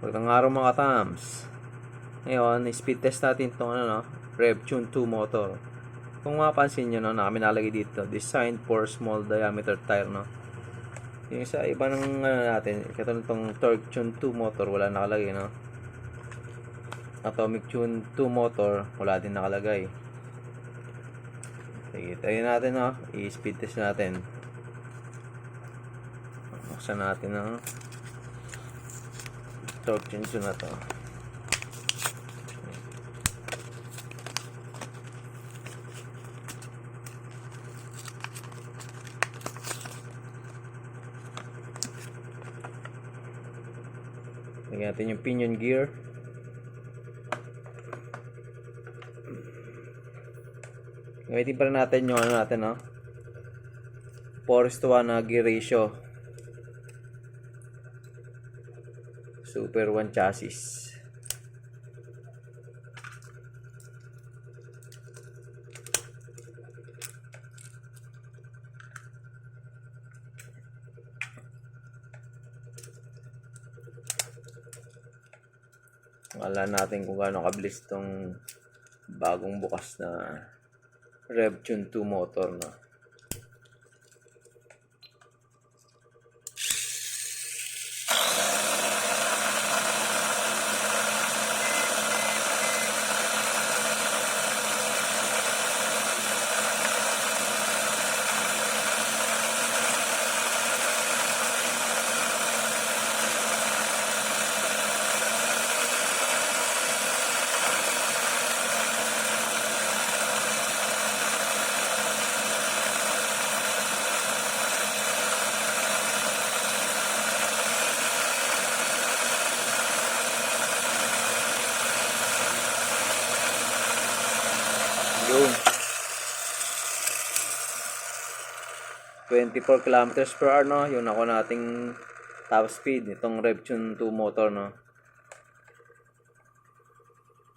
Magandang araw mga tams. Ngayon, speed test natin itong RevTune 2 motor. Kung mapansin nyo, kami nalagay dito, designed for small diameter tire, Yung sa iba ng natin, katulad itong Torque Tune 2 motor, wala nakalagay, Atomic Tune 2 motor, wala din nakalagay. Sige, tayo natin, i-speed test natin. Buksan natin, Torque Tune 2 na to. Lagyan natin yung pinion gear. Gamitin pa rin natin yung 4:1 na gear ratio. Super 1 chassis. Wala natin kung gaano kabilis itong bagong bukas na RevTune 2 motor, Yun. 24 km/h, yung ako nating top speed nitong RevTune 2 motor,